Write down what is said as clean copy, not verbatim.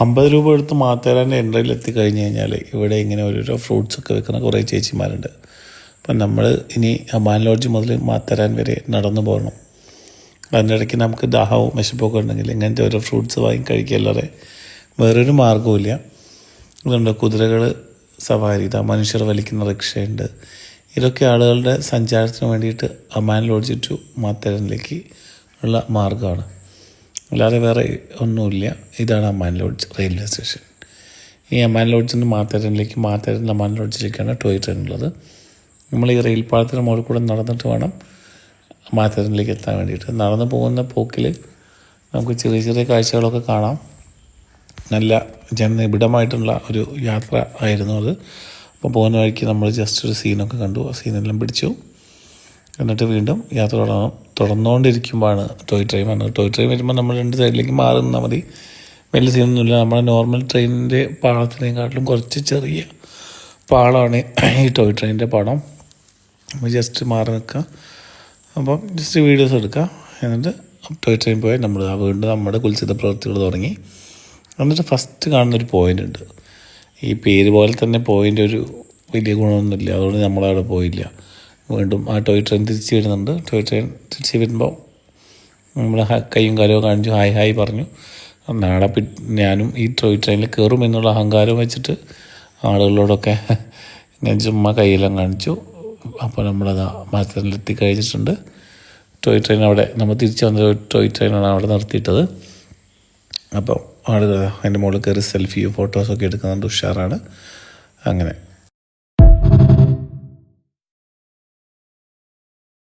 50 രൂപ കൊടുത്ത് മാത്തേരാൻ്റെ എൻട്രിയിൽ എത്തിക്കഴിഞ്ഞ് കഴിഞ്ഞാൽ ഇവിടെ ഇങ്ങനെ ഓരോരോ ഫ്രൂട്ട്സൊക്കെ വെക്കുന്ന കുറേ ചേച്ചിമാരുണ്ട്. അപ്പം നമ്മൾ ഇനി അമാൻ ലോഡ്ജ് മുതൽ മാത്തേരാൻ വരെ നടന്നു പോകണം. അതിൻ്റെ ഇടയ്ക്ക് നമുക്ക് ദാഹവും വിശപ്പൊക്കെ ഉണ്ടെങ്കിൽ ഇങ്ങനത്തെ ഓരോ ഫ്രൂട്ട്സ് വാങ്ങി കഴിക്കല്ലാതെ വേറൊരു മാർഗ്ഗവുമില്ല. ഇതുണ്ട് കുതിരകൾ സവാരി, ഇതാ മനുഷ്യർ വലിക്കുന്ന റിക്ഷയുണ്ട്. ഇതൊക്കെ ആളുകളുടെ സഞ്ചാരത്തിന് വേണ്ടിയിട്ട് അമാൻ ലോഡ്ജ് ടു മാത്തേരാനിലേക്ക് ഉള്ള മാർഗ്ഗമാണ്, അല്ലാതെ വേറെ ഒന്നുമില്ല. ഇതാണ് അമാൻ ലോഡ്ജ് റെയിൽവേ സ്റ്റേഷൻ. ഈ അമാൻ ലോഡ്ജിൽ നിന്ന് മാത്തേരാനിലേക്ക്, മാത്തേരാനിൽ അമാൻ ലോഡ്ജിലേക്കാണ് ടോയ് ട്രെയിൻ ഉള്ളത്. നമ്മൾ ഈ റെയിൽ പാളത്തിന് മുകളിൽ കൂടെ നടന്നിട്ട് വേണം മാത്തേരാനിലേക്ക് എത്താൻ വേണ്ടിയിട്ട്. നടന്നു പോകുന്ന പോക്കിൽ നമുക്ക് ചെറിയ ചെറിയ കാഴ്ചകളൊക്കെ കാണാം. നല്ല ജനനിബിഡമായിട്ടുള്ള ഒരു യാത്ര ആയിരുന്നു അത്. അപ്പോൾ പോകുന്ന വഴിക്ക് നമ്മൾ ജസ്റ്റ് ഒരു സീനൊക്കെ കണ്ടു, ആ സീനെല്ലാം പിടിച്ചു. എന്നിട്ട് വീണ്ടും യാത്ര തുടർന്നുകൊണ്ടിരിക്കുമ്പോഴാണ് ടോയ് ട്രെയിൻ വന്നത്. ടോയ് ട്രെയിൻ വരുമ്പോൾ നമ്മൾ 2 സൈഡിലേക്ക് മാറി നിന്നാൽ മതി, വലിയ സീനൊന്നുമില്ല. നമ്മുടെ നോർമൽ ട്രെയിനിൻ്റെ പാളത്തിനേക്കാട്ടിലും കുറച്ച് ചെറിയ പാളമാണ് ഈ ടോയ് ട്രെയിനിൻ്റെ പാളം. നമ്മൾ ജസ്റ്റ് മാറി നിൽക്കുക, അപ്പം ജസ്റ്റ് വീഡിയോസ് എടുക്കുക. എന്നിട്ട് ടോയ് ട്രെയിൻ പോയാൽ നമ്മൾ വീണ്ടും നമ്മുടെ കുൽസിത പ്രവൃത്തികൾ തുടങ്ങി. എന്നിട്ട് ഫസ്റ്റ് കാണുന്നൊരു പോയിൻ്റ് ഉണ്ട്. ഈ പേര് പോലെ തന്നെ പോയിൻ്റ് ഒരു വലിയ ഗുണമൊന്നുമില്ല, അതുകൊണ്ട് നമ്മളവിടെ പോയില്ല. വീണ്ടും ആ ടോയ് ട്രെയിൻ തിരിച്ച് വരുന്നുണ്ട്. ടോയ് ട്രെയിൻ തിരിച്ച് വരുമ്പോൾ നമ്മൾ കൈയും കാലവും കാണിച്ചു, ഹായ് ഹായ് പറഞ്ഞു. നാളെ ഞാനും ഈ ടോയ് ട്രെയിനിൽ കയറും എന്നുള്ള അഹങ്കാരം വെച്ചിട്ട് ആളുകളോടൊക്കെ ഞാൻ ചുമ്മാ കയ്യെല്ലാം കാണിച്ചു. അപ്പോൾ നമ്മളത് മാത്തേരാനിലെത്തി കഴിഞ്ഞിട്ടുണ്ട്. ടോയ് ട്രെയിൻ അവിടെ നമ്മൾ തിരിച്ച് വന്ന ടോയ് ട്രെയിനാണ് അവിടെ നിർത്തിയിട്ടത്. അപ്പോൾ ആളുകൾ അതിൻ്റെ മുകളിൽ കയറി സെൽഫിയും ഫോട്ടോസൊക്കെ എടുക്കുന്നുണ്ട്, ഉഷാറാണ്. അങ്ങനെ